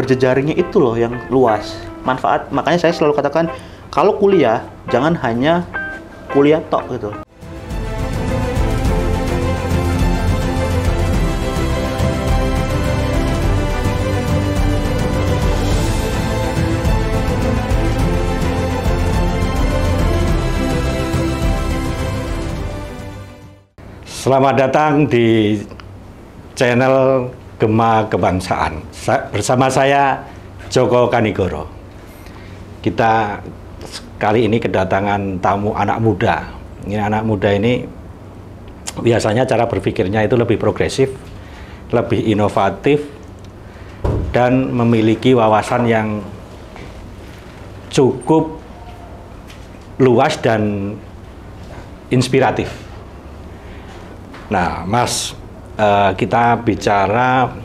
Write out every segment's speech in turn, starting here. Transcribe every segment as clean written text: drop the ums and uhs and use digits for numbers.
berjejaringnya itu loh yang luas. Manfaat, makanya saya selalu katakan kalau kuliah jangan hanya kuliah tok gitu. Selamat datang di channel Gema Kebangsaan. Bersama saya Joko Kanigoro. Kita kali ini kedatangan tamu anak muda. Ini anak muda ini biasanya cara berpikirnya itu lebih progresif, lebih inovatif, dan memiliki wawasan yang cukup luas dan inspiratif. Nah, Mas, kita bicara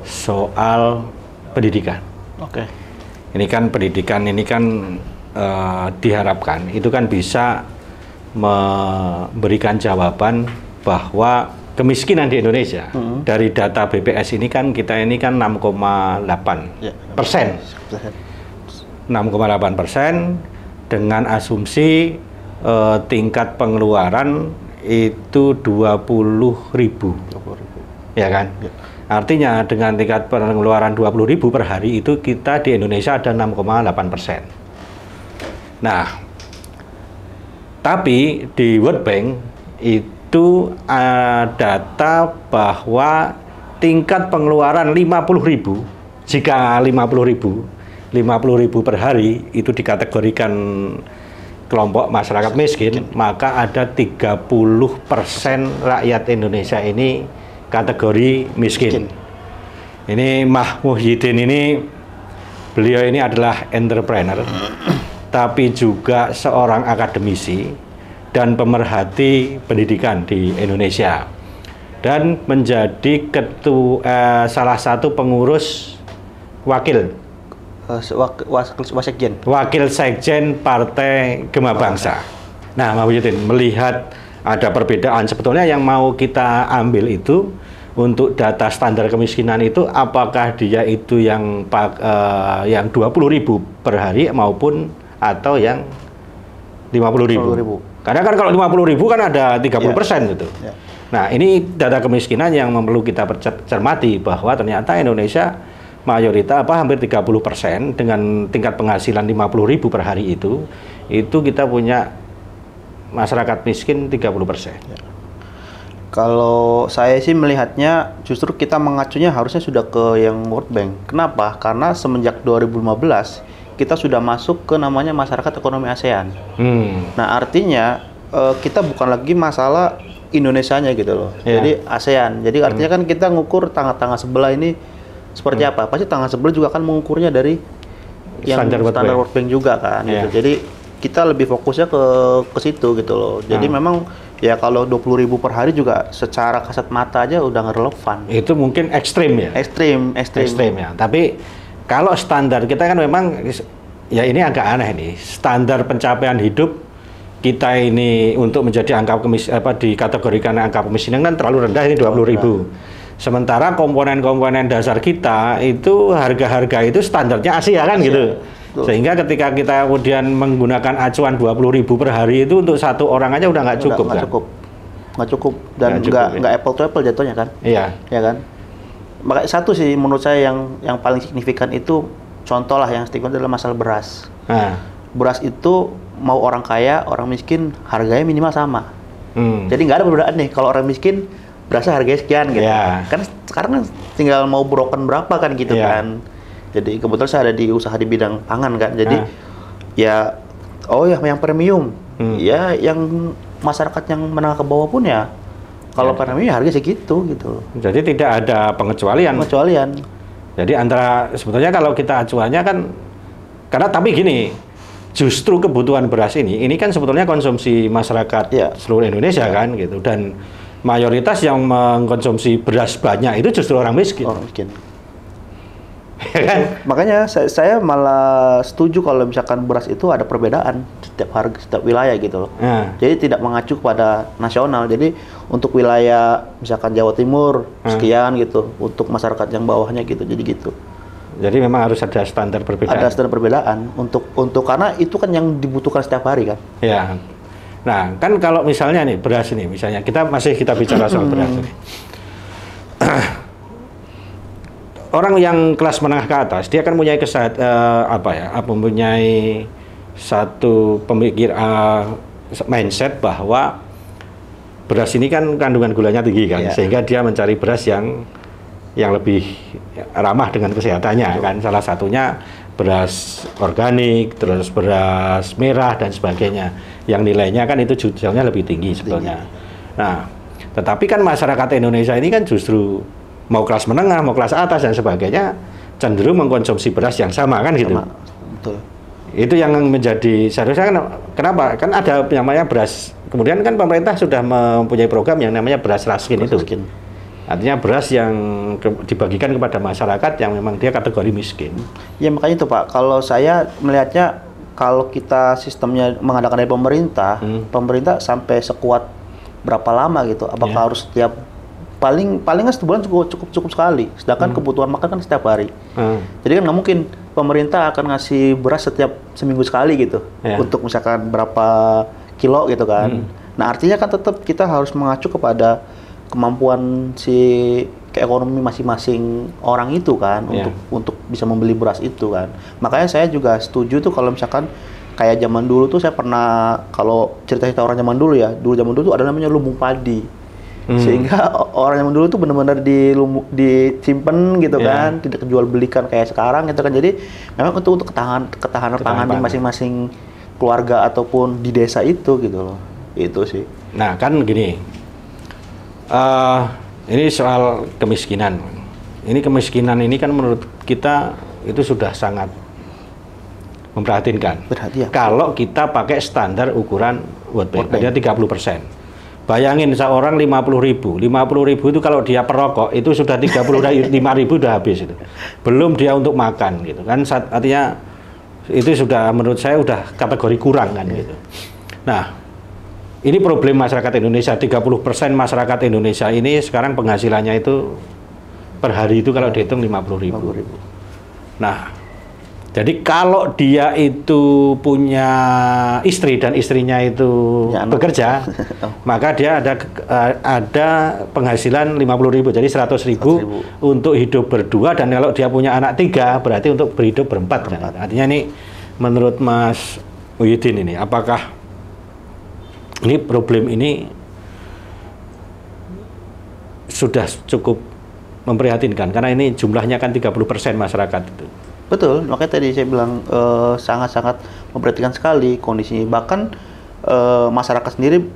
soal pendidikan. Oke. Ini kan pendidikan ini kan diharapkan itu kan bisa memberikan jawaban bahwa kemiskinan di Indonesia dari data BPS ini kan kita ini kan 6,8%. 6,8% dengan asumsi tingkat pengeluaran itu 20.000, ya kan? Ya. Artinya dengan tingkat pengeluaran 20.000 per hari itu kita di Indonesia ada 6,8%. Nah, tapi di World Bank itu data bahwa tingkat pengeluaran 50.000, jika 50.000 per hari itu dikategorikan kelompok masyarakat miskin, maka ada 30% rakyat Indonesia ini kategori miskin. Ini Mah Muhyiddin ini, beliau ini adalah entrepreneur, tapi juga seorang akademisi dan pemerhati pendidikan di Indonesia, dan menjadi salah satu pengurus Wakil Sekjen Partai Gema Bangsa. Nah, Mas Muhyiddin, melihat ada perbedaan sebetulnya yang mau kita ambil itu untuk data standar kemiskinan itu, apakah dia itu yang 20.000 per hari maupun atau yang 50.000? Karena kan kalau 50.000 kan ada 30% gitu. Ya. Nah, ini data kemiskinan yang perlu kita cermati bahwa ternyata Indonesia mayoritas hampir 30% dengan tingkat penghasilan 50.000 per hari itu kita punya masyarakat miskin 30%. Ya. Kalau saya sih melihatnya justru kita mengacunya harusnya sudah ke yang World Bank. Kenapa? Karena semenjak 2015 kita sudah masuk ke namanya masyarakat ekonomi ASEAN. Nah, artinya kita bukan lagi masalah Indonesianya gitu loh. Ya. Jadi ASEAN. Jadi artinya kan kita ngukur tangga-tangga sebelah ini seperti apa? Pasti tangan sebelah juga kan mengukurnya dari yang standar World Bank juga kan. Gitu. Jadi kita lebih fokusnya ke situ gitu loh. Jadi memang ya kalau 20.000 per hari juga secara kasat mata aja udah nggak relevan. Itu mungkin ekstrim ya? Ekstrim ya. Tapi kalau standar kita kan memang ya ini agak aneh nih. Standar pencapaian hidup kita ini untuk menjadi angka dikategorikan angka kemiskinan kan terlalu rendah, ini 20.000. Sementara komponen-komponen dasar kita itu harga-harga itu standarnya Asia kan gitu. Sehingga ketika kita kemudian menggunakan acuan 20.000 per hari itu untuk satu orang aja udah nggak cukup kan? Nggak cukup dan nggak apple to apple jatuhnya kan? Iya. Ya kan? Makanya satu sih menurut saya yang paling signifikan itu contoh lah yang signifikan adalah masalah beras. Beras itu mau orang kaya, orang miskin harganya minimal sama. Jadi nggak ada perbedaan nih kalau orang miskin berasa harganya sekian gitu. Kan sekarang tinggal mau broken berapa kan gitu kan. Jadi kebetulan saya ada di usaha di bidang pangan kan. Jadi ya yang premium. Ya yang masyarakat yang menengah ke bawah pun ya kalau premium harga segitu gitu. Jadi tidak ada pengecualian. Jadi antara sebetulnya kalau kita acuannya kan karena tapi gini, justru kebutuhan beras ini kan sebetulnya konsumsi masyarakat seluruh Indonesia kan gitu, dan mayoritas yang mengkonsumsi beras banyak itu justru orang miskin. Makanya saya malah setuju kalau misalkan beras itu ada perbedaan setiap harga setiap wilayah gitu loh. Jadi tidak mengacu pada nasional. Jadi untuk wilayah misalkan Jawa Timur sekian gitu, untuk masyarakat yang bawahnya gitu. Jadi gitu. Jadi memang harus ada standar perbedaan. Ada standar perbedaan untuk karena itu kan yang dibutuhkan setiap hari kan. Ya. Nah, kan kalau misalnya nih beras ini, misalnya kita bicara soal beras ini. Orang yang kelas menengah ke atas, dia kan mempunyai mempunyai satu mindset bahwa beras ini kan kandungan gulanya tinggi kan, sehingga dia mencari beras yang lebih ramah dengan kesehatannya kan. Salah satunya beras organik, terus beras merah dan sebagainya. Yang nilainya kan itu jualnya lebih tinggi sebetulnya. Nah, tetapi kan masyarakat Indonesia ini kan justru mau kelas menengah, mau kelas atas dan sebagainya cenderung mengkonsumsi beras yang sama kan gitu. Betul. Itu yang menjadi seharusnya kan kenapa? Kan ada yang namanya beras. Kemudian kan pemerintah sudah mempunyai program yang namanya beras raskin itu. Artinya beras yang dibagikan kepada masyarakat yang memang dia kategori miskin. Ya makanya itu Pak, kalau saya melihatnya kalau kita sistemnya mengadakan dari pemerintah, pemerintah sampai sekuat berapa lama gitu? Apakah harus setiap paling kan sebulan cukup sekali. Sedangkan kebutuhan makan kan setiap hari. Jadi kan nggak mungkin pemerintah akan ngasih beras setiap seminggu sekali gitu, untuk misalkan berapa kilo gitu kan. Nah artinya kan tetap kita harus mengacu kepada kemampuan si ekonomi masing-masing orang itu kan, untuk bisa membeli beras itu kan. Makanya saya juga setuju tuh kalau misalkan kayak zaman dulu tuh saya pernah, kalau cerita-cerita orang zaman dulu tuh ada namanya lumbung padi. Sehingga orang zaman dulu tuh benar-benar disimpan gitu kan, tidak jual belikan kayak sekarang gitu kan. Jadi memang untuk ketahanan pangan di masing-masing keluarga ataupun di desa itu gitu loh. Itu sih. Nah, kan gini. Ini soal kemiskinan. Ini kemiskinan ini kan menurut kita itu sudah sangat memprihatinkan. Kalau kita pakai standar ukuran World Bank, ada 30%. Bayangin seorang 50.000 itu kalau dia perokok itu sudah 35.000 udah habis itu. Belum dia untuk makan gitu kan. Artinya itu sudah menurut saya udah kategori kurang kan gitu. Nah, ini problem masyarakat Indonesia. 30% masyarakat Indonesia ini sekarang penghasilannya itu per hari itu kalau dihitung 50.000. Nah, jadi kalau dia itu punya istri dan istrinya itu bekerja, maka dia ada penghasilan 50.000, jadi 100.000 untuk hidup berdua, dan kalau dia punya anak 3 berarti untuk berhidup berempat. Kan? Artinya ini menurut Mas Muhyiddin ini, apakah ini problem ini sudah cukup memprihatinkan karena ini jumlahnya kan 30% masyarakat itu. Betul, makanya tadi saya bilang sangat-sangat memperhatikan sekali kondisinya. Bahkan masyarakat sendiri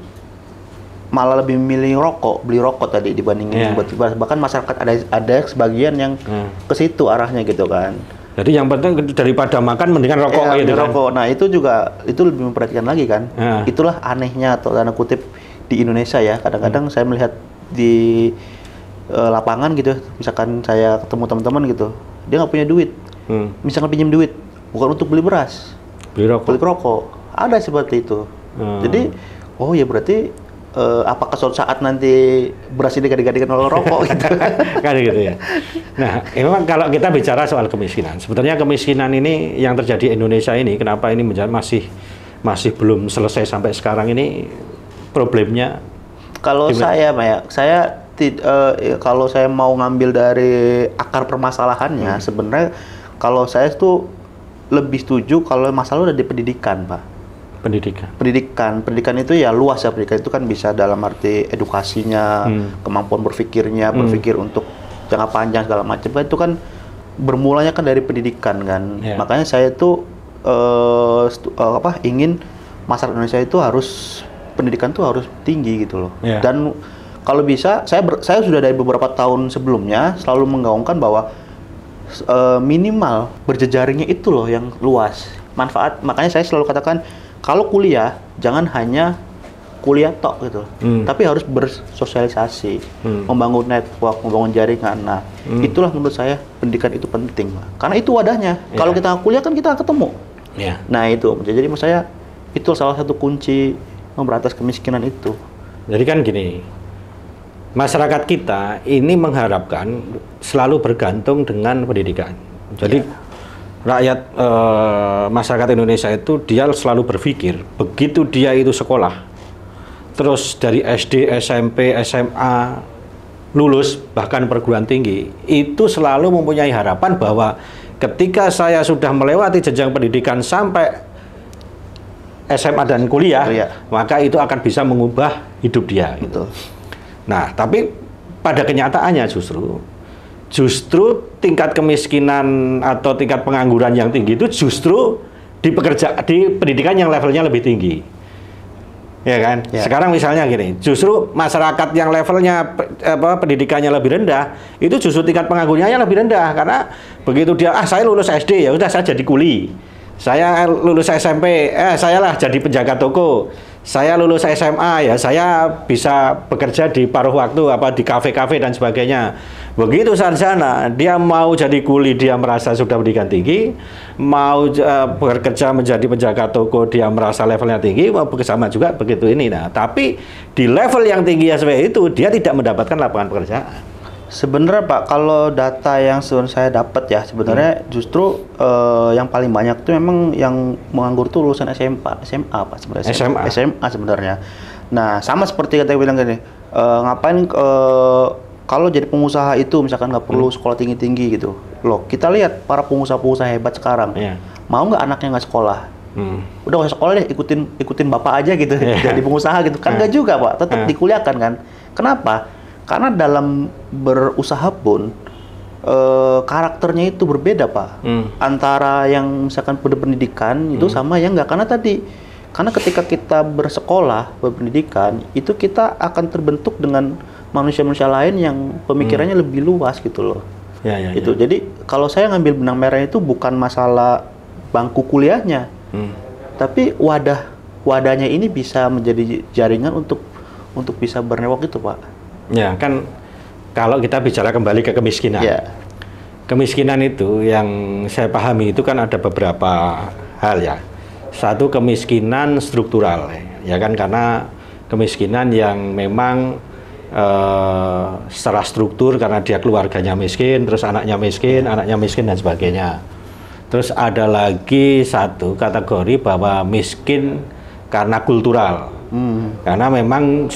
malah lebih memilih beli rokok tadi dibandingin buat beras. Bahkan masyarakat ada sebagian yang ke situ arahnya gitu kan. Jadi yang penting daripada makan mendingan rokok gitu kan. Nah itu lebih memperhatikan lagi kan. Itulah anehnya atau tanda kutip di Indonesia ya. Kadang-kadang saya melihat di lapangan gitu, misalkan saya ketemu teman-teman gitu, dia nggak punya duit. Misalkan pinjam duit, bukan untuk beli beras, beli rokok. Ada seperti itu. Jadi, oh ya berarti apakah suatu saat nanti beras ini digantikan oleh rokok gitu kan gitu ya. Nah, memang kalau kita bicara soal kemiskinan, sebetulnya kemiskinan ini yang terjadi di Indonesia ini, kenapa ini masih belum selesai sampai sekarang ini problemnya? Kalau kalau saya mau ngambil dari akar permasalahannya, sebenarnya kalau saya tuh lebih setuju kalau masalah udah di pendidikan, Pak. Pendidikan itu ya luas ya. Pendidikan itu kan bisa dalam arti edukasinya, kemampuan berpikirnya, berpikir untuk jangka panjang segala macam. Itu kan bermulanya kan dari pendidikan kan. Makanya saya tuh ingin masyarakat Indonesia itu pendidikan tuh harus tinggi gitu loh. Dan kalau bisa, saya sudah dari beberapa tahun sebelumnya selalu menggaungkan bahwa minimal berjejaringnya itu loh yang luas manfaat. Makanya saya selalu katakan kalau kuliah jangan hanya kuliah tok gitu, tapi harus bersosialisasi, membangun network, membangun jaringan. Nah, itulah menurut saya pendidikan itu penting, karena itu wadahnya. Kalau kita kuliah kan kita ketemu. Nah itu, jadi menurut saya itu salah satu kunci memberantas kemiskinan itu. Jadi kan gini, masyarakat kita ini mengharapkan selalu bergantung dengan pendidikan. Jadi rakyat masyarakat Indonesia itu dia selalu berpikir begitu dia itu sekolah, terus dari SD, SMP, SMA lulus bahkan perguruan tinggi, itu selalu mempunyai harapan bahwa ketika saya sudah melewati jenjang pendidikan sampai SMA dan kuliah, maka itu akan bisa mengubah hidup dia. Gitu. Nah, tapi pada kenyataannya justru tingkat kemiskinan atau tingkat pengangguran yang tinggi itu justru di pendidikan yang levelnya lebih tinggi. Ya kan? Ya. Sekarang misalnya gini, justru masyarakat yang levelnya pendidikannya lebih rendah, itu justru tingkat penganggurannya lebih rendah karena begitu dia saya lulus SD ya udah saya jadi kuli. Saya lulus SMP, saya lah jadi penjaga toko. Saya lulus SMA ya saya bisa bekerja di paruh waktu di kafe-kafe dan sebagainya. Begitu sarjana, dia mau jadi kuli dia merasa sudah pendidikan tinggi, mau bekerja menjadi penjaga toko dia merasa levelnya tinggi, mau bersama juga begitu ini. Nah, tapi di level yang tinggi ya seperti itu dia tidak mendapatkan lapangan pekerjaan. Sebenarnya Pak, kalau data yang saya dapat ya sebenarnya justru yang paling banyak itu memang yang menganggur tuh lulusan SMA Pak sebenarnya. SMA sebenarnya. Nah, sama seperti kata bilang gini, ngapain kalau jadi pengusaha itu misalkan nggak perlu sekolah tinggi-tinggi gitu. Loh, kita lihat para pengusaha-pengusaha hebat sekarang. Mau nggak anaknya nggak sekolah? Udah nggak sekolah deh, ikutin bapak aja gitu, jadi pengusaha gitu. Kan nggak juga Pak, tetap dikuliahkan kan. Kenapa? Karena dalam berusaha pun karakternya itu berbeda Pak, antara yang misalkan berpendidikan itu sama yang enggak. Karena ketika kita bersekolah berpendidikan itu kita akan terbentuk dengan manusia-manusia lain yang pemikirannya lebih luas gitu loh. Itu jadi kalau saya ngambil benang merah itu bukan masalah bangku kuliahnya, tapi wadahnya ini bisa menjadi jaringan untuk bisa bernewok itu Pak. Ya kan, kalau kita bicara kembali ke kemiskinan, kemiskinan itu yang saya pahami itu kan ada beberapa hal ya. Satu, kemiskinan struktural, ya kan, karena kemiskinan yang memang secara struktur karena dia keluarganya miskin, terus anaknya miskin dan sebagainya. Terus ada lagi satu kategori bahwa miskin karena kultural. Karena memang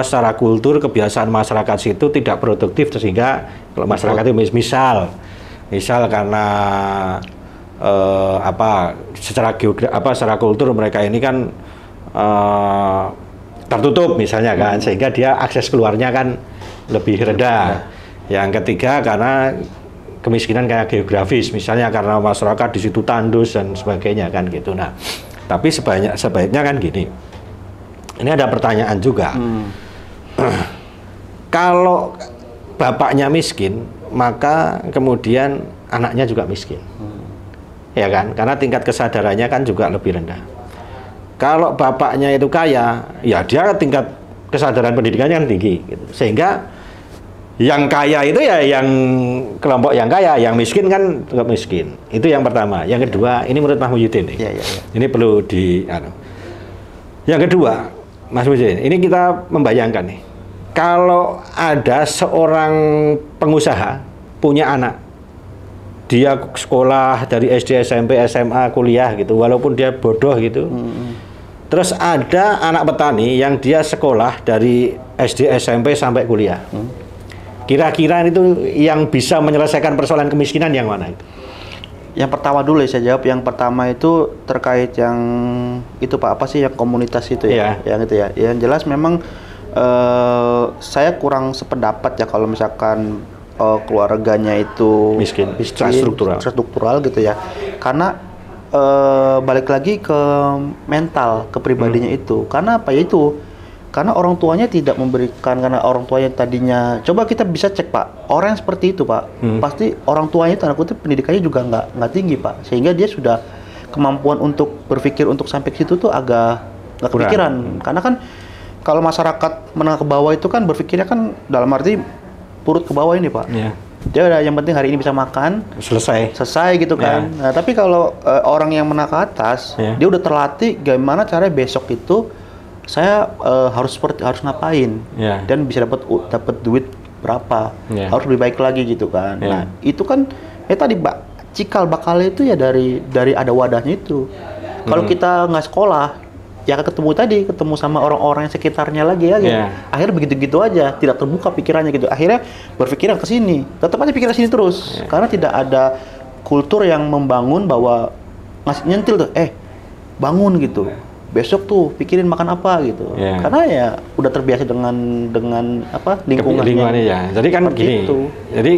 secara kultur kebiasaan masyarakat situ tidak produktif sehingga kalau masyarakat itu misal karena secara kultur mereka ini kan tertutup misalnya kan, sehingga dia akses keluarnya kan lebih rendah. Yang ketiga karena kemiskinan kayak geografis, misalnya karena masyarakat di situ tandus dan sebagainya kan gitu. Nah, tapi sebaiknya kan gini. Ini ada pertanyaan juga. Kalau bapaknya miskin, maka kemudian anaknya juga miskin. Ya kan? Karena tingkat kesadarannya kan juga lebih rendah. Kalau bapaknya itu kaya, ya dia tingkat kesadaran pendidikannya kan tinggi gitu. Sehingga yang kaya itu ya yang kelompok yang kaya, yang miskin kan tetap miskin. Itu yang pertama. Yang kedua, ini menurut Mas Muhyiddin nih. Ini perlu Yang kedua, Mas Muhyiddin, ini kita membayangkan nih, kalau ada seorang pengusaha punya anak, dia sekolah dari SD, SMP, SMA, kuliah gitu, walaupun dia bodoh gitu, terus ada anak petani yang dia sekolah dari SD, SMP sampai kuliah, kira-kira itu yang bisa menyelesaikan persoalan kemiskinan yang mana itu? Yang pertama dulu saya jawab. Yang pertama itu terkait yang itu Pak, apa sih yang komunitas itu ya? Yang itu ya. Yang jelas memang saya kurang sependapat ya kalau misalkan keluarganya itu miskin struktural gitu ya. Karena balik lagi ke mental, kepribadiannya itu. Karena apa ya itu? Karena orang tuanya tidak memberikan, karena orang tuanya tadinya, coba kita bisa cek Pak, orang yang seperti itu Pak, pasti orang tuanya tanda kutip pendidikannya juga nggak tinggi Pak, sehingga dia sudah kemampuan untuk berpikir untuk sampai ke situ tuh agak nggak kepikiran. Karena kan kalau masyarakat menengah ke bawah itu kan berpikirnya kan dalam arti purut ke bawah ini Pak. Dia udah yang penting hari ini bisa makan, selesai gitu kan. Nah, tapi kalau orang yang menengah ke atas, dia udah terlatih gimana caranya besok itu saya harus ngapain dan bisa dapat duit berapa, harus lebih baik lagi gitu kan. Nah, itu kan Tadi Pak, cikal bakalnya itu ya dari ada wadahnya itu. Kalau kita nggak sekolah, ya ketemu sama orang-orang yang sekitarnya lagi ya. Gitu. Akhirnya begitu-gitu aja, tidak terbuka pikirannya gitu. Akhirnya berpikiran ke sini, tetap aja pikiran sini terus. Karena tidak ada kultur yang membangun bahwa ngasih nyentil tuh, bangun gitu. Besok tuh pikirin makan apa gitu. Karena ya udah terbiasa dengan apa lingkungannya ya. Jadi kan gini. Jadi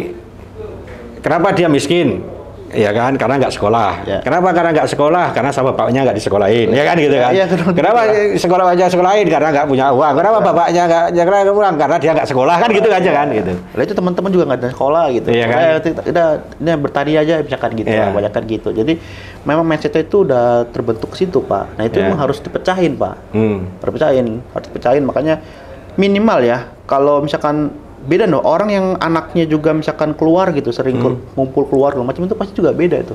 kenapa dia miskin? Ya kan, karena nggak sekolah. Kenapa karena nggak sekolah? Karena sama bapaknya nggak disekolahin, ya kan gitu kan. Kenapa sekolah aja sekolahin? Karena nggak punya uang. Kenapa bapaknya nggak pulang? Karena dia nggak sekolah kan gitu aja kan gitu. Lalu itu teman-teman juga nggak ada sekolah gitu. Iya kan? Udah ini bertani aja misalkan gitu, banyak kan gitu. Jadi memang mindset-nya itu udah terbentuk ke situ Pak. Nah itu memang harus dipecahin Pak. Harus dipecahin. Makanya minimal ya kalau misalkan beda loh, orang yang anaknya juga misalkan keluar gitu, sering ngumpul keluar macam itu pasti juga beda itu.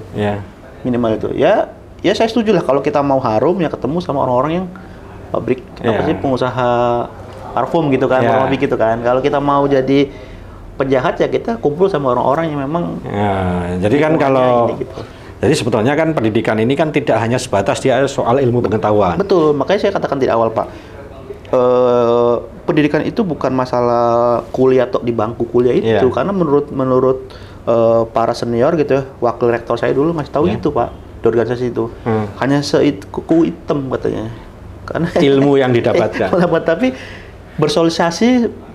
Minimal itu. Ya saya setuju lah kalau kita mau harum ya ketemu sama orang-orang yang pabrik apa sih pengusaha parfum gitu kan, pabrik gitu kan. Kalau kita mau jadi penjahat ya kita kumpul sama orang-orang yang memang jadi kan kalau gitu. Jadi sebetulnya kan pendidikan ini kan tidak hanya sebatas dia soal ilmu pengetahuan. Betul, makanya saya katakan di awal Pak. Pendidikan itu bukan masalah kuliah atau di bangku kuliah itu, karena menurut para senior gitu ya, wakil rektor saya dulu ngasih tahu itu Pak, di organisasi itu hanya kuku hitam katanya, karena ilmu yang didapatkan. Tapi bersosialisasi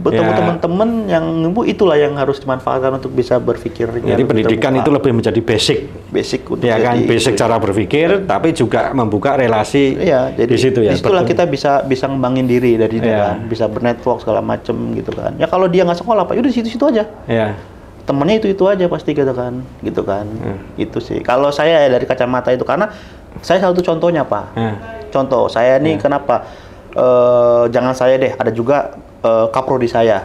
bertemu teman-teman yang itulah yang harus dimanfaatkan untuk bisa berpikir. Jadi pendidikan itu lebih menjadi basic untuk basic cara berpikir, tapi juga membuka relasi jadi di situ ya. Disitulah kita bisa ngembangin diri dari kan, bisa bernetwork segala macem gitu kan. Ya kalau dia nggak sekolah Pak, udah di situ-situ aja. Temennya itu aja pasti gitu kan. Itu sih. Kalau saya dari kacamata itu, karena saya satu contohnya Pak. Contoh saya nih kenapa jangan saya deh, ada juga kaprodi saya.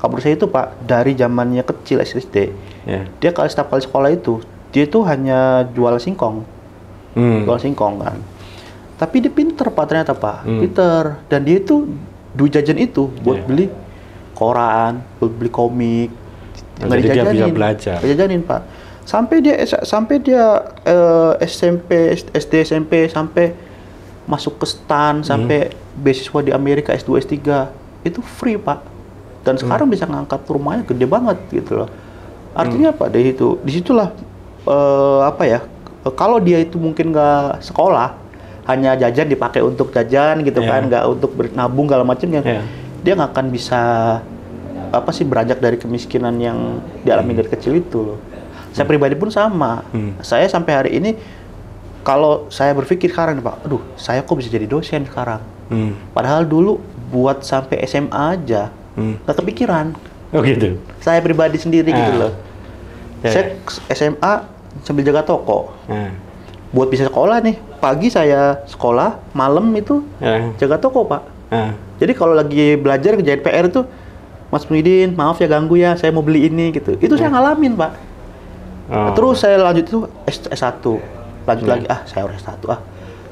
Kaprodi saya itu Pak, dari zamannya kecil SD, dia setiap kali sekolah itu, dia itu hanya jual singkong. Jual singkong kan. Tapi dia pinter Pak, ternyata Pak. Pinter. Dan dia itu, duit jajan itu buat beli koran, buat beli komik. Nggak dijajanin. Dia bisa belajar. Dijajanin Pak. Sampai dia SD, SMP, sampai masuk ke STAN, sampai beasiswa di Amerika S2, S3. Itu free Pak, dan sekarang bisa ngangkat rumahnya gede banget gitu loh. Artinya apa? Dari itu, disitulah kalau dia itu mungkin nggak sekolah, hanya jajan dipakai untuk jajan gitu kan, nggak untuk nabung segala macamnya, dia nggak akan bisa beranjak dari kemiskinan yang dialami dari kecil itu loh. Saya pribadi pun sama. Saya sampai hari ini kalau saya berpikir sekarang Pak, aduh saya kok bisa jadi dosen sekarang. Padahal dulu buat sampai SMA aja nggak kepikiran. Oh gitu. Saya pribadi sendiri gitu loh. Saya SMA sambil jaga toko. Buat bisa sekolah nih, pagi saya sekolah, malam itu jaga toko Pak. Jadi kalau lagi belajar kerjain PR itu, Mas Muhyiddin, maaf ya ganggu ya, saya mau beli ini gitu. Itu saya ngalamin Pak. Terus saya lanjut itu S1, lanjut lagi saya harus S1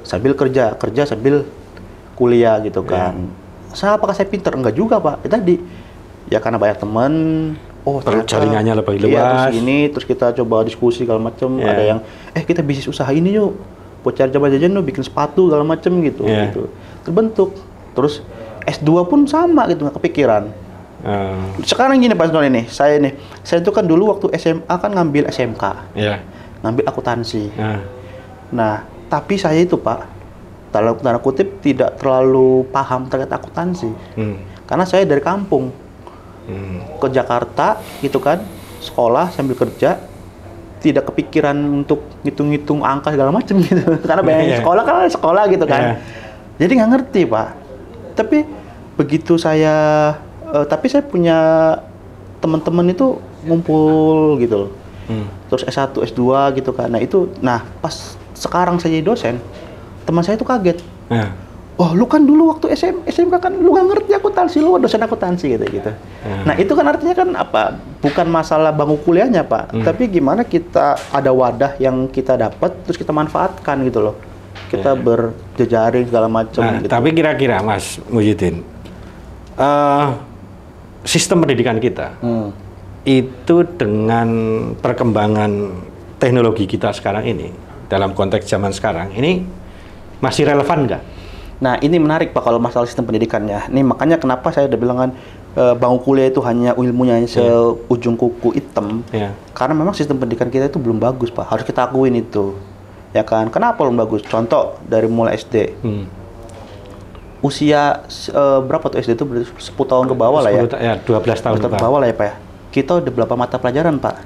sambil kerja sambil kuliah gitu kan. Apakah saya pinter? Enggak juga Pak. Tadi ya karena banyak teman, terus jaringannya lebih luas. Terus kita coba diskusi segala macam. Ada yang kita bisnis usaha ini yuk, buat cari jajan yuk, bikin sepatu segala macam gitu. Terbentuk. Terus S2 pun sama gitu, nggak kepikiran. Sekarang gini Pak Sonton ini, saya itu kan dulu waktu SMA kan ngambil SMK, ngambil akuntansi. Nah, tapi saya itu Pak, dalam tanda kutip tidak terlalu paham terkait akuntansi, karena saya dari kampung ke Jakarta gitu kan, sekolah sambil kerja, tidak kepikiran untuk ngitung-ngitung angka segala macam gitu, karena banyak sekolah gitu kan, jadi nggak ngerti Pak. Tapi begitu tapi saya punya teman-teman itu ngumpul gitu loh, terus S1, S2 gitu kan. Nah pas sekarang saya jadi dosen, teman saya itu kaget. Oh lu kan dulu waktu SMK kan lu nggak ngerti akuntansi, lu dosen akuntansi gitu. Nah itu kan artinya kan apa? Bukan masalah bangku kuliahnya Pak, tapi gimana kita ada wadah yang kita dapat terus kita manfaatkan gitu loh. Kita berjejaring segala macam. Gitu. Tapi kira-kira Mas Muhyiddin, sistem pendidikan kita itu dengan perkembangan teknologi kita sekarang ini, dalam konteks zaman sekarang, ini masih relevan nggak? Nah, ini menarik Pak kalau masalah sistem pendidikannya. Ini makanya kenapa saya udah bilang kan bangku kuliah itu hanya ilmunya seujung kuku hitam. Karena memang sistem pendidikan kita itu belum bagus Pak. Harus kita akuin itu. Ya kan? Kenapa belum bagus? Contoh dari mulai SD. Usia berapa tuh SD itu? 10 tahun ke bawah lah ya. Ya, 12 tahun ke bawah lah ya Pak ya. Kita udah berapa mata pelajaran Pak?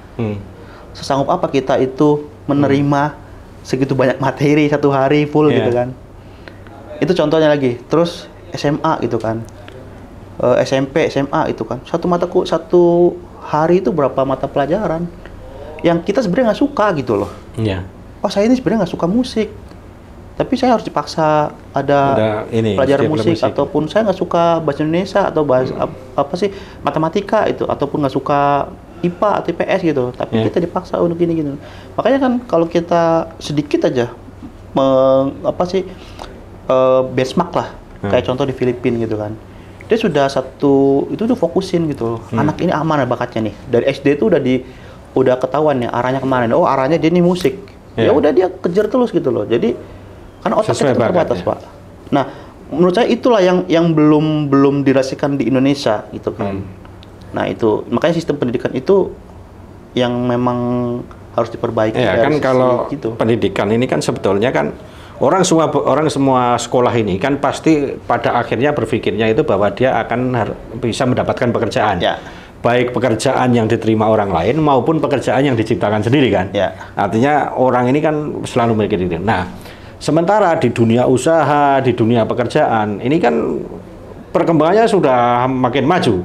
Sesanggup apa kita itu menerima segitu banyak materi satu hari full gitu kan? Itu contohnya lagi. Terus SMA gitu kan, SMP, SMA itu kan, satu hari itu berapa mata pelajaran yang kita sebenarnya nggak suka gitu loh. Oh saya ini sebenarnya nggak suka musik, tapi saya harus dipaksa ada pelajaran musik, ataupun saya nggak suka bahasa Indonesia atau bahasa apa sih matematika itu, ataupun nggak suka IPA atau IPS gitu, tapi kita dipaksa untuk gini. Makanya kan kalau kita sedikit aja benchmark lah, kayak contoh di Filipina gitu kan, dia sudah itu tuh fokusin gitu loh. Anak ini aman bakatnya nih, dari SD tuh udah ketahuan ya arahnya kemana. Oh arahnya dia nih musik, ya udah dia kejar terus gitu loh. Jadi karena otak kita terbatas Pak. Nah menurut saya itulah yang belum dirasakan di Indonesia gitu kan. Nah itu makanya sistem pendidikan itu yang memang harus diperbaiki. Ya kan kalau pendidikan ini kan sebetulnya kan orang semua sekolah ini kan pasti pada akhirnya berpikirnya itu bahwa dia akan bisa mendapatkan pekerjaan. Baik pekerjaan yang diterima orang lain maupun pekerjaan yang diciptakan sendiri kan. Artinya orang ini kan selalu memikir itu. Nah, sementara di dunia usaha, di dunia pekerjaan ini kan perkembangannya sudah makin maju.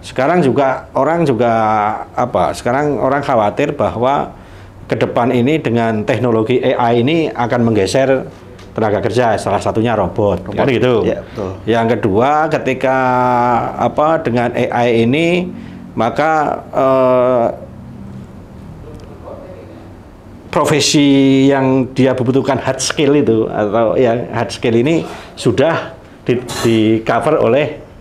Sekarang orang khawatir bahwa ke depan ini dengan teknologi AI ini akan menggeser tenaga kerja, salah satunya robot. Kan gitu. Betul. Yang kedua, ketika dengan AI ini maka profesi yang dia butuhkan hard skill itu atau yang hard skill ini sudah di cover oleh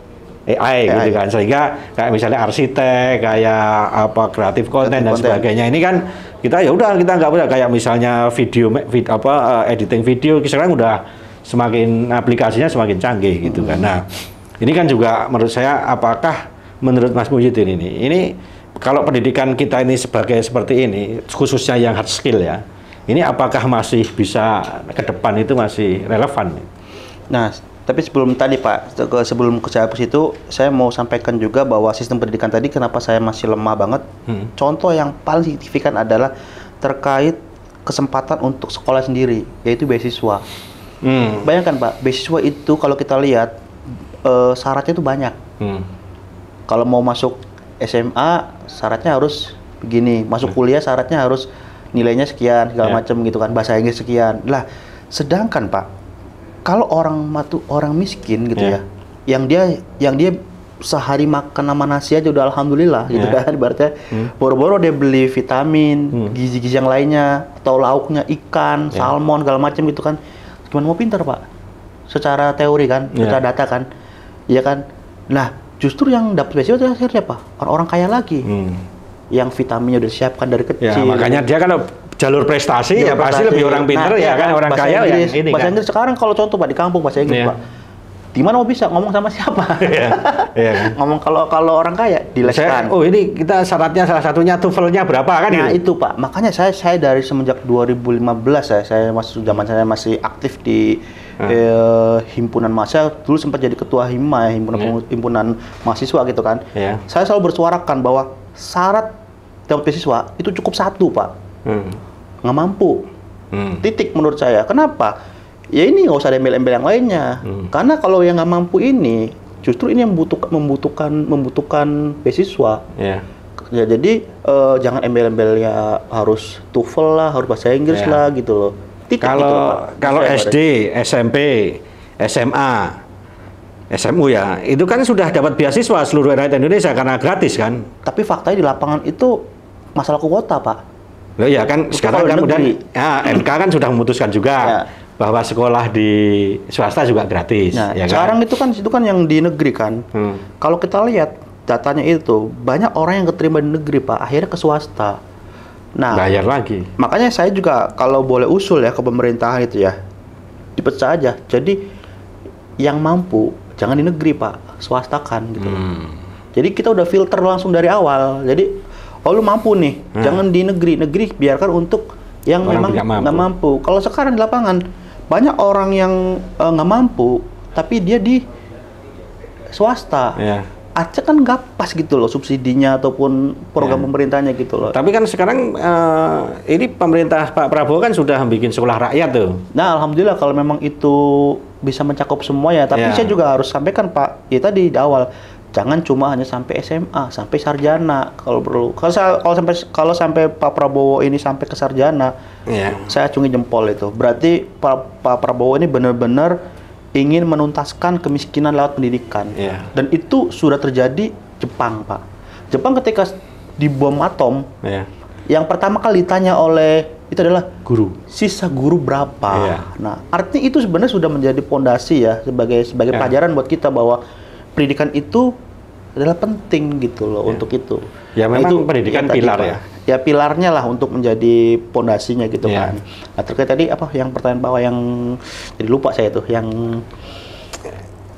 AI gitu kan, sehingga kayak misalnya arsitek, kayak kreatif konten dan sebagainya ini kan kita nggak boleh kayak misalnya editing video sekarang udah semakin aplikasinya semakin canggih gitu kan. Nah ini kan juga menurut saya, apakah menurut Mas Muhyiddin ini kalau pendidikan kita ini seperti ini khususnya yang hard skill ya, ini apakah masih bisa ke depan itu masih relevan? Nah tapi sebelum tadi Pak, sebelum ke situ, saya mau sampaikan juga bahwa sistem pendidikan tadi kenapa saya masih lemah banget. Contoh yang paling signifikan adalah terkait kesempatan untuk sekolah sendiri, yaitu beasiswa. Bayangkan Pak, beasiswa itu kalau kita lihat syaratnya itu banyak. Kalau mau masuk SMA, syaratnya harus begini. Masuk kuliah, syaratnya harus nilainya sekian, segala macam gitu kan. Bahasa Inggris sekian. Lah, sedangkan Pak, kalau orang miskin gitu ya, yang dia sehari makan sama nasi aja udah alhamdulillah gitu kan, berarti boro-boro dia beli vitamin, gizi-gizi yang lainnya, atau lauknya ikan, salmon, segala macam gitu kan, gimana mau pintar Pak? Secara teori kan, secara data kan, iya kan. Nah justru yang dapat beasiswa itu siapa? Orang-orang kaya lagi, yang vitaminnya udah disiapkan dari kecil. Makanya dia kan jalur prestasi ya pasti lebih orang pintar kan, orang kaya Inggris, yang ini bahasa kan. Inggris sekarang kalau contoh Pak di kampung bahasa Inggris Pak, gimana mau bisa ngomong sama siapa? Ngomong kalau orang kaya dileskan. Ini kita syaratnya salah satunya TOEFL-nya berapa kan? Nah itu Pak, makanya saya dari semenjak 2015 saya masih aktif di himpunan mahasiswa, dulu sempat jadi ketua himpunan mahasiswa gitu kan. Saya selalu bersuarakan bahwa syarat dapat beasiswa itu cukup satu Pak. Nggak mampu, titik menurut saya. Kenapa? Ya ini nggak usah ada embel-embel yang lainnya. Karena kalau yang nggak mampu ini, justru ini yang membutuhkan beasiswa. Ya jadi jangan embel-embel ya harus TOEFL lah, harus bahasa Inggris lah gitu loh. Kalau SD, SMP, SMA, SMU ya, itu kan sudah dapat beasiswa seluruh rakyat Indonesia karena gratis kan. Tapi faktanya di lapangan itu masalah kuota Pak. Loh ya kan sekarang kan udah MK kan sudah memutuskan juga bahwa sekolah di swasta juga gratis. Nah, sekarang itu kan yang di negeri kan. Kalau kita lihat datanya itu banyak orang yang keterima di negeri Pak, akhirnya ke swasta. Nah, bayar lagi. Makanya saya juga kalau boleh usul ya ke pemerintahan itu ya, dipecah aja. Jadi yang mampu jangan di negeri Pak, swastakan gitu. Jadi kita udah filter langsung dari awal. Jadi lu mampu nih, jangan di negeri biarkan untuk yang orang memang nggak mampu. Kalau sekarang di lapangan banyak orang yang nggak mampu, tapi dia di swasta. Aceh kan nggak pas gitu loh subsidinya ataupun program pemerintahnya gitu loh. Tapi kan sekarang ini pemerintah Pak Prabowo kan sudah bikin sekolah rakyat tuh. Nah, alhamdulillah kalau memang itu bisa mencakup semua ya. Tapi saya juga harus sampaikan Pak, ya tadi di awal, jangan cuma hanya sampai SMA, sampai sarjana kalau perlu. Kalau sampai Pak Prabowo ini sampai ke sarjana, saya acungi jempol itu. Berarti Pak Prabowo ini benar-benar ingin menuntaskan kemiskinan lewat pendidikan. Dan itu sudah terjadi Jepang, Pak. Jepang ketika dibom atom, yang pertama kali ditanya oleh itu adalah guru. Sisa guru berapa? Nah, artinya itu sebenarnya sudah menjadi pondasi ya sebagai pelajaran buat kita bahwa pendidikan itu adalah penting gitu loh untuk itu. Ya memang itu pendidikan pilar tadi, ya. Ya pilarnya lah untuk menjadi pondasinya gitu kan. Nah, terkait tadi apa yang pertanyaan bawah yang jadi lupa saya tuh yang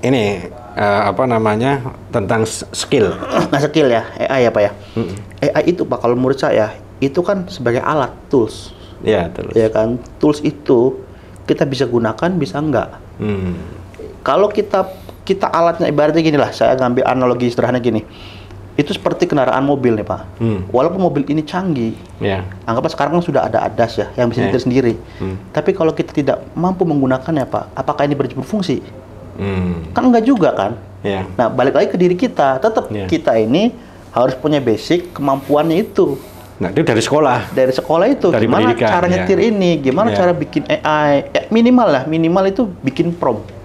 ini apa namanya tentang skill. Nah, skill ya, AI ya Pak ya. AI itu Pak kalau menurut saya itu kan sebagai alat tools. Tools. Ya kan, tools itu kita bisa gunakan bisa enggak. Kalau kita alatnya ibaratnya gini lah, saya ngambil analogi sederhana gini. Itu seperti kendaraan mobil nih Pak. Walaupun mobil ini canggih, anggaplah sekarang kan sudah ada ADAS ya, yang bisa nyetir sendiri. Tapi kalau kita tidak mampu menggunakannya Pak, apakah ini berfungsi? Kan enggak juga kan? Nah, balik lagi ke diri kita, tetap kita ini harus punya basic kemampuannya itu. Nah, itu dari sekolah. Dari sekolah itu, dari gimana cara nyetir ini, gimana cara bikin AI, minimal itu bikin prompt.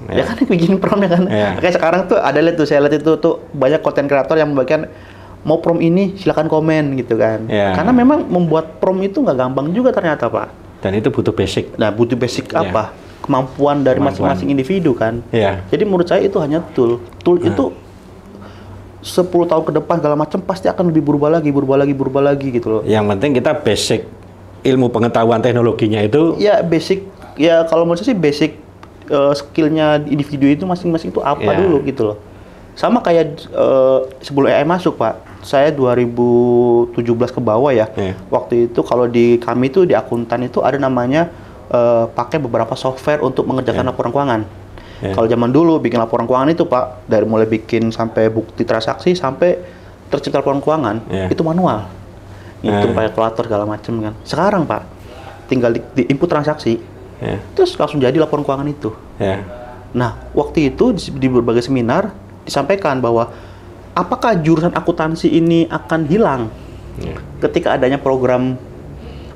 Ya kan bikin prompt ya kan. Kayak sekarang tuh ada saya lihat itu tuh banyak konten kreator yang membagikan mau prompt ini silakan komen gitu kan. Karena memang membuat prompt itu nggak gampang juga ternyata Pak. Dan itu butuh basic. Nah, butuh basic apa? Kemampuan dari masing-masing individu kan. Jadi menurut saya itu hanya tool. Tool itu 10 tahun ke depan segala macam pasti akan lebih berubah lagi gitu loh. Yang penting kita basic ilmu pengetahuan teknologinya itu. Ya basic ya kalau menurut saya sih basic skillnya individu itu masing-masing itu apa dulu gitu loh. Sama kayak sebelum AI masuk Pak, saya 2017 ke bawah ya. Waktu itu kalau di kami itu di akuntan itu ada namanya pakai beberapa software untuk mengerjakan laporan keuangan. Kalau zaman dulu bikin laporan keuangan itu Pak, dari mulai bikin sampai bukti transaksi sampai tercipta laporan keuangan itu manual. Itu pakai kalkulator segala macam kan. Sekarang Pak, tinggal di input transaksi. Terus langsung jadi laporan keuangan itu. Nah, waktu itu di berbagai seminar disampaikan bahwa apakah jurusan akuntansi ini akan hilang ketika adanya program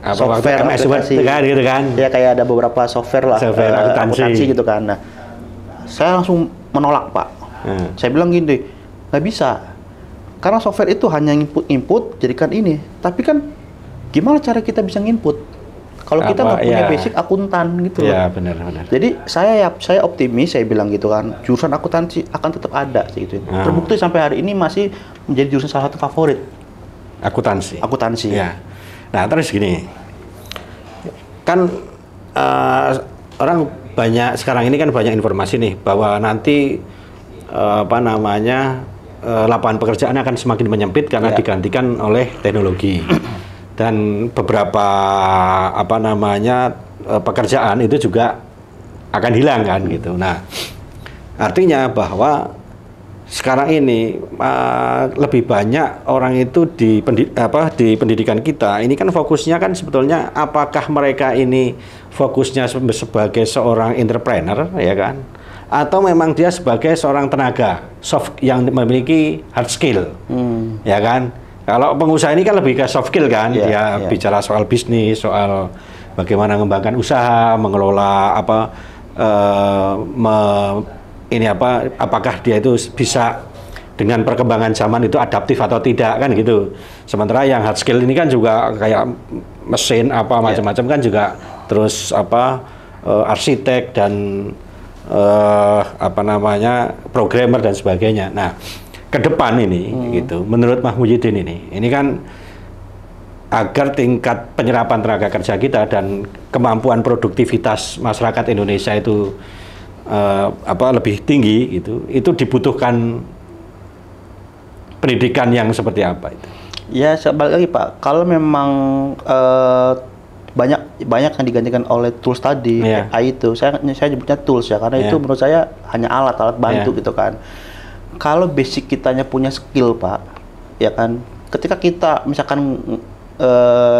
software aplikasi gitu kan. Ya kayak ada beberapa software lah akuntansi gitu kan. Nah, saya langsung menolak Pak. Saya bilang gini, nggak bisa. Karena software itu hanya input jadikan ini. Tapi kan gimana cara kita bisa nginput? Kalau kita nggak punya basic akuntan gitu loh. Benar. Jadi saya optimis, saya bilang gitu kan, jurusan akuntansi akan tetap ada gitu. Terbukti sampai hari ini masih menjadi jurusan salah satu favorit. Akuntansi. Nah, terus gini. Kan orang banyak sekarang ini kan banyak informasi nih bahwa nanti lapangan pekerjaan akan semakin menyempit karena digantikan oleh teknologi. Dan beberapa pekerjaan itu juga akan hilang kan gitu. Nah, artinya bahwa sekarang ini lebih banyak orang itu di pendidikan kita ini kan fokusnya kan sebetulnya apakah mereka ini fokusnya sebagai seorang entrepreneur ya kan, atau memang dia sebagai seorang tenaga soft yang memiliki hard skill ya kan. Kalau pengusaha ini kan lebih ke soft skill kan, dia bicara soal bisnis, soal bagaimana mengembangkan usaha, mengelola apakah dia itu bisa dengan perkembangan zaman itu adaptif atau tidak kan gitu. Sementara yang hard skill ini kan juga kayak mesin macam-macam kan juga, terus arsitek dan programmer dan sebagainya. Nah, ke depan ini, gitu. Menurut Mas Muhyiddin ini kan agar tingkat penyerapan tenaga kerja kita dan kemampuan produktivitas masyarakat Indonesia itu lebih tinggi, gitu. Itu dibutuhkan pendidikan yang seperti apa itu? Ya, balik lagi Pak, kalau memang banyak yang digantikan oleh tools tadi, AI itu, saya nyebutnya tools ya, karena itu menurut saya hanya alat bantu gitu kan. Kalau basic kitanya punya skill Pak, ya kan, ketika kita misalkan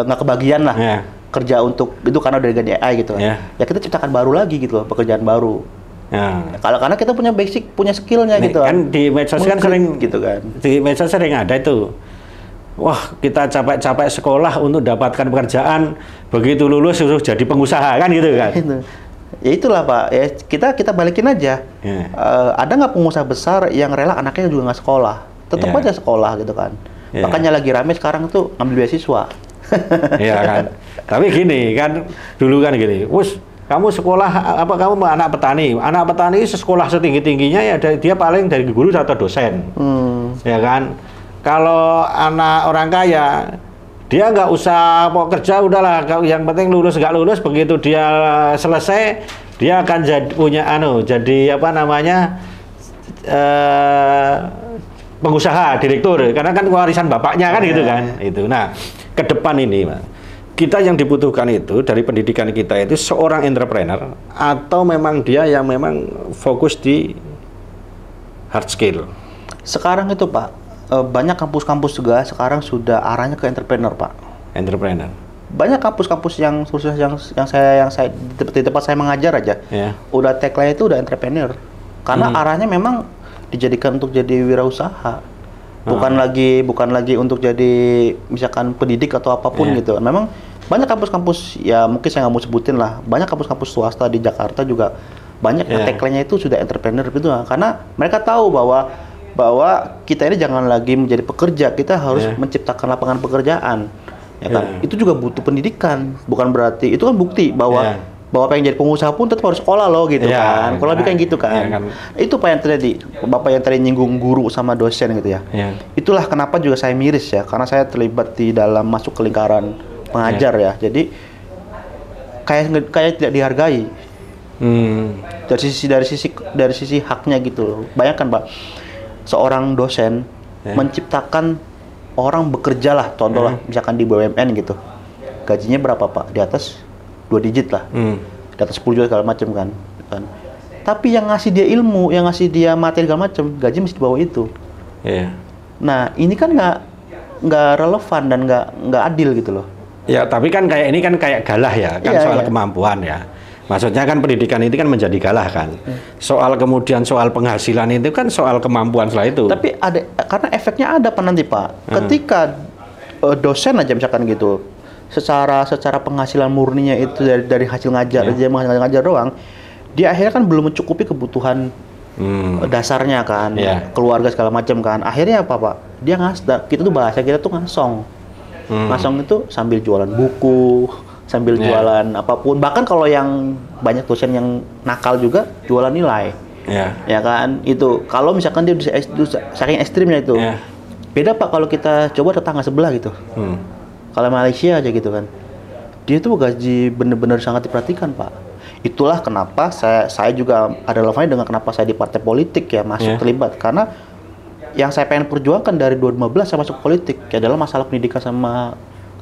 nggak kebagian lah kerja untuk itu karena udah diganti AI gitu kan, ya kita ciptakan baru lagi gitu loh, pekerjaan baru. Karena kita punya basic, punya skillnya gitu kan. Di medsos kan sering gitu kan. Di medsos sering ada itu. Wah, kita capek-capek sekolah untuk dapatkan pekerjaan, begitu lulus suruh jadi pengusaha kan gitu kan. Ya itulah Pak, ya kita balikin aja. Ada nggak pengusaha besar yang rela anaknya juga nggak sekolah, tetap aja sekolah gitu kan. Makanya lagi rame sekarang tuh ngambil beasiswa. Iya kan. Tapi gini kan, dulu kan gini, kamu sekolah apa, kamu anak petani sekolah setinggi-tingginya ya dia paling dari guru atau dosen. Ya kan. Kalau anak orang kaya, dia nggak usah mau kerja, udahlah, yang penting lulus nggak lulus, begitu dia selesai, dia akan jadi pengusaha, direktur, karena kan warisan bapaknya kan gitu kan. Itu. Nah, ke depan ini, kita yang dibutuhkan itu dari pendidikan kita itu seorang entrepreneur atau memang dia yang memang fokus di hard skill. Sekarang itu Pak, banyak kampus-kampus juga sekarang sudah arahnya ke entrepreneur Pak. Entrepreneur. Banyak kampus-kampus yang di tempat saya mengajar aja, udah tagline itu udah entrepreneur. Karena arahnya memang dijadikan untuk jadi wirausaha, bukan lagi untuk jadi misalkan pendidik atau apapun gitu. Memang banyak kampus-kampus, ya mungkin saya nggak mau sebutin lah, banyak kampus-kampus swasta di Jakarta juga banyak yang tagline-nya itu sudah entrepreneur gitu, karena mereka tahu bahwa kita ini jangan lagi menjadi pekerja, kita harus menciptakan lapangan pekerjaan, ya kan? Itu juga butuh pendidikan, bukan berarti itu kan bukti bahwa pengen jadi pengusaha pun tetap harus sekolah loh gitu kan, kalau lebih kayak gitu kan. Itu Pak yang tadi, Bapak yang tadi nyinggung guru sama dosen gitu ya. Itulah kenapa juga saya miris ya, karena saya terlibat di dalam masuk ke lingkaran pengajar ya, jadi kayak tidak dihargai dari sisi haknya gitu loh. Bayangkan Pak, seorang dosen menciptakan orang bekerja lah, contoh lah misalkan di BUMN gitu, gajinya berapa Pak? Di atas 2 digit lah, di atas 10 juta segala macam kan. Tapi yang ngasih dia ilmu, yang ngasih dia materi segala macam, gaji mesti di bawah itu. Nah ini kan nggak relevan dan nggak adil gitu loh. Ya tapi kan kayak ini kan kayak galah ya, kan soal kemampuan ya. Maksudnya kan pendidikan itu kan menjadi galah kan. Soal penghasilan itu kan soal kemampuan setelah itu. Tapi ada, karena efeknya ada Pak nanti Pak. Ketika dosen aja misalkan gitu, secara penghasilan murninya itu dari hasil ngajar, dia ngajar doang, dia akhirnya kan belum mencukupi kebutuhan dasarnya kan, keluarga segala macam kan. Akhirnya apa Pak? Dia kita tuh bahasa kita tuh ngasong. Ngasong itu sambil jualan buku, sambil jualan apapun, bahkan kalau yang banyak dosen yang nakal juga jualan nilai, ya kan. Itu kalau misalkan dia saking ekstrimnya itu, beda Pak kalau kita coba tetangga sebelah gitu. Kalau Malaysia aja gitu kan, dia tuh gaji bener-bener sangat diperhatikan Pak. Itulah kenapa saya juga ada relevannya dengan kenapa saya di partai politik ya, masuk terlibat, karena yang saya pengen perjuangkan dari 2015 saya masuk politik ya adalah masalah pendidikan sama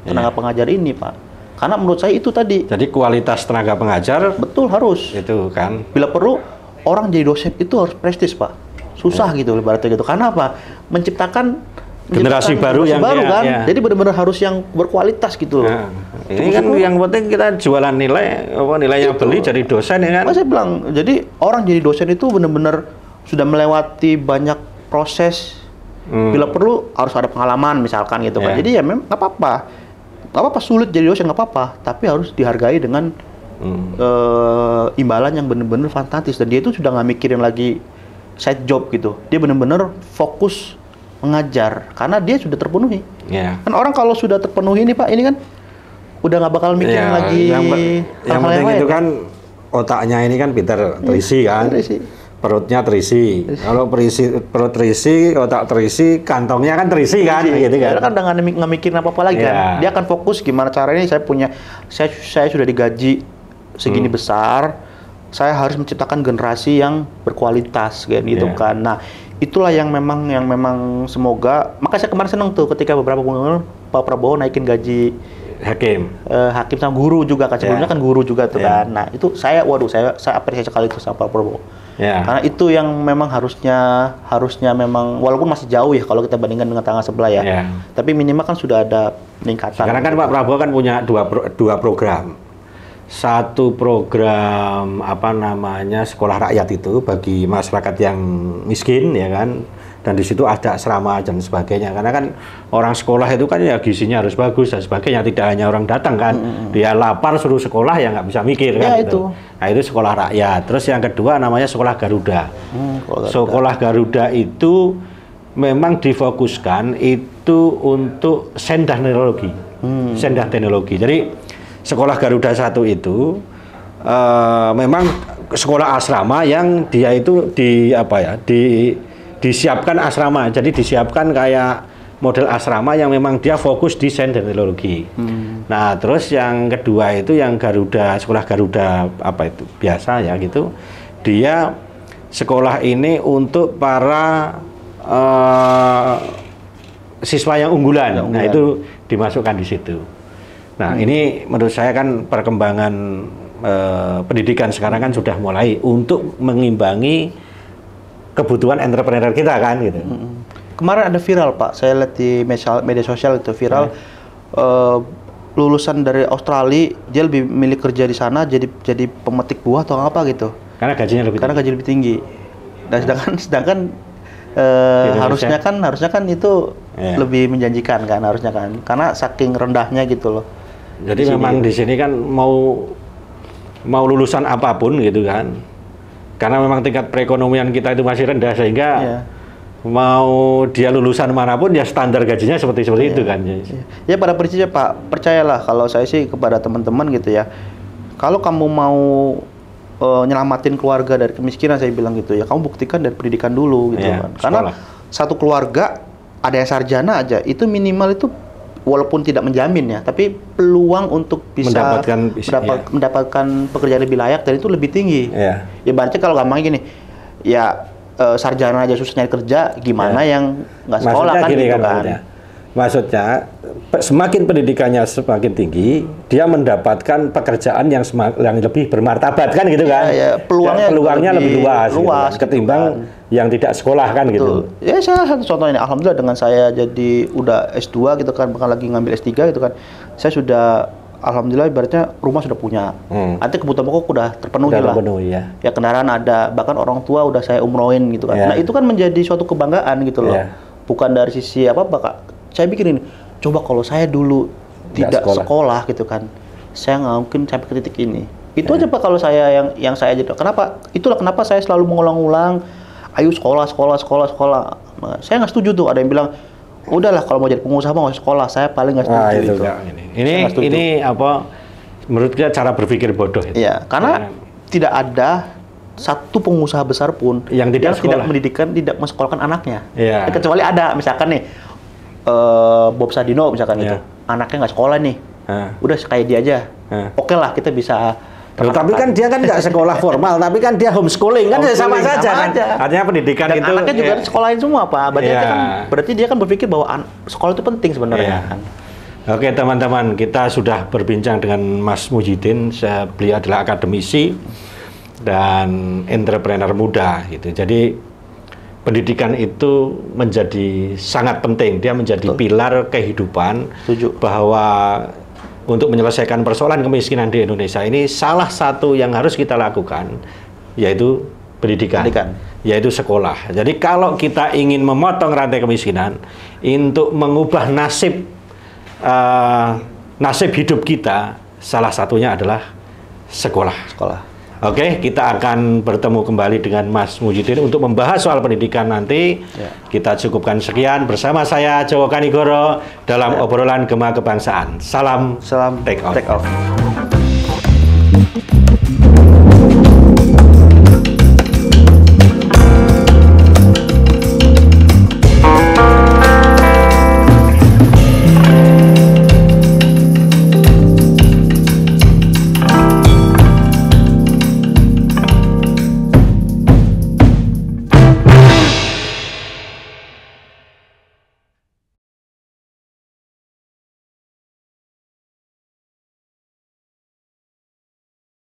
tenaga pengajar ini Pak. Karena menurut saya itu tadi. Jadi kualitas tenaga pengajar betul harus. Itu kan. Bila perlu orang jadi dosen itu harus prestis Pak. Susah gitu ibaratnya gitu. Karena apa? Menciptakan generasi baru kan. Jadi benar-benar harus yang berkualitas gitu loh. Ini kan yang penting kita jualan nilai yang beli jadi dosen ya kan. Saya bilang, jadi orang jadi dosen itu benar-benar sudah melewati banyak proses. Bila perlu harus ada pengalaman misalkan gitu kan. Jadi ya memang nggak apa-apa sulit jadi dosen, nggak apa-apa, tapi harus dihargai dengan imbalan yang benar-benar fantastis. Dan dia itu sudah nggak mikirin lagi side job gitu, dia benar-benar fokus mengajar karena dia sudah terpenuhi. Kan orang kalau sudah terpenuhi ini Pak, ini kan udah nggak bakal mikirin lagi yang penting itu kan otaknya ini kan pintar terisi kan. perutnya terisi. Kalau perut terisi, otak terisi, kantongnya kan terisi kan, gitu kan. Dia kan udah nggak mikirin apa-apa lagi kan. Dia akan fokus gimana caranya saya sudah digaji segini besar, saya harus menciptakan generasi yang berkualitas kayak gitu kan. Nah, itulah yang memang semoga, makanya saya kemarin seneng tuh ketika beberapa bulan Pak Prabowo naikin gaji hakim sama guru juga kan, sebelumnya kan guru juga tuh kan. Nah, itu saya apresiasi sekali itu sama Pak Prabowo. Karena itu yang memang harusnya memang walaupun masih jauh ya kalau kita bandingkan dengan tetangga sebelah ya. Tapi minimal kan sudah ada peningkatan. Sekarang kan Pak Prabowo kan punya dua program. Satu program apa namanya sekolah rakyat itu bagi masyarakat yang miskin ya kan. Dan di situ ada asrama dan sebagainya, karena kan orang sekolah itu kan ya gizinya harus bagus dan sebagainya, tidak hanya orang datang kan, dia lapar suruh sekolah ya nggak bisa mikir kan gitu. Nah itu sekolah rakyat. Terus yang kedua namanya sekolah Garuda. Sekolah Garuda itu memang difokuskan itu untuk sendah teknologi, sendah teknologi. Jadi sekolah Garuda 1 itu memang sekolah asrama yang dia itu disiapkan asrama, jadi disiapkan kayak model asrama yang memang dia fokus di sains dan teknologi. Nah, terus yang kedua itu yang Garuda, sekolah Garuda apa itu biasa ya gitu, dia sekolah ini untuk para siswa yang unggulan. Nah, itu dimasukkan di situ. Nah, ini menurut saya kan perkembangan pendidikan sekarang kan sudah mulai untuk mengimbangi kebutuhan entrepreneur kita kan gitu. Kemarin ada viral Pak, saya lihat di media sosial itu viral lulusan dari Australia, dia lebih milih kerja di sana jadi pemetik buah atau apa gitu. Karena gajinya lebih tinggi. Dan sedangkan harusnya kan itu lebih menjanjikan kan harusnya kan. Karena saking rendahnya gitu loh. Jadi memang di sini kan mau lulusan apapun gitu kan. Karena memang tingkat perekonomian kita itu masih rendah sehingga mau dia lulusan manapun ya standar gajinya seperti itu kan. Ya pada prinsipnya Pak, percayalah kalau saya sih kepada teman-teman gitu ya. Kalau kamu mau nyelamatin keluarga dari kemiskinan, saya bilang gitu ya, kamu buktikan dari pendidikan dulu gitu kan. Karena satu keluarga ada yang sarjana aja itu minimal itu walaupun tidak menjamin ya, tapi peluang untuk bisa mendapatkan pekerjaan lebih layak dan itu lebih tinggi. Ya berarti kalau gampang gini, ya sarjana aja susah nyari kerja, gimana yang nggak sekolah kan gitu kan. Maksudnya semakin pendidikannya semakin tinggi, dia mendapatkan pekerjaan yang lebih bermartabat kan gitu kan. Peluangnya lebih luas gitu, ketimbang yang tidak sekolah kan gitu. Ya saya satu contoh ini, alhamdulillah dengan saya jadi udah S2 gitu kan, bahkan lagi ngambil S3 gitu kan, saya sudah alhamdulillah ibaratnya rumah sudah punya. Nanti kebutuhan pokok udah terpenuhi lah. Ya kendaraan ada, bahkan orang tua udah saya umrohin gitu kan. Nah itu kan menjadi suatu kebanggaan gitu loh. Bukan dari sisi apa-apa. Saya bikin ini, coba kalau saya dulu tidak sekolah gitu kan, saya nggak mungkin sampai ke titik ini. Itu aja Pak kalau saya yang saya jadi. Itulah kenapa saya selalu mengulang-ulang, ayo sekolah. Nah, saya nggak setuju tuh, ada yang bilang, udahlah kalau mau jadi pengusaha mau sekolah, saya paling nggak setuju itu. Ini apa? Menurut kita cara berpikir bodoh itu. Iya, karena tidak ada satu pengusaha besar pun yang tidak mendidikan, tidak mensekolahkan anaknya. Kecuali ada, misalkan nih. Bob Sadino misalkan itu anaknya nggak sekolah nih, udah kayak dia aja, oke lah kita bisa. Tapi kan dia kan nggak sekolah formal, tapi kan dia homeschooling kan sama saja kan. Artinya pendidikan dan itu anaknya juga sekolahin semua Pak. Berarti dia kan berpikir bahwa sekolah itu penting sebenarnya. Oke teman-teman, kita sudah berbincang dengan Mas Mujidin. Beliau adalah akademisi dan entrepreneur muda gitu. Jadi pendidikan itu menjadi sangat penting, dia menjadi pilar kehidupan. Bahwa untuk menyelesaikan persoalan kemiskinan di Indonesia ini salah satu yang harus kita lakukan yaitu pendidikan. Yaitu sekolah. Jadi kalau kita ingin memotong rantai kemiskinan, untuk mengubah nasib hidup kita, salah satunya adalah sekolah. Oke, kita akan bertemu kembali dengan Mas Mujidin untuk membahas soal pendidikan nanti. Kita cukupkan sekian bersama saya Jowo Kanigoro dalam obrolan Gema Kebangsaan. Salam take off.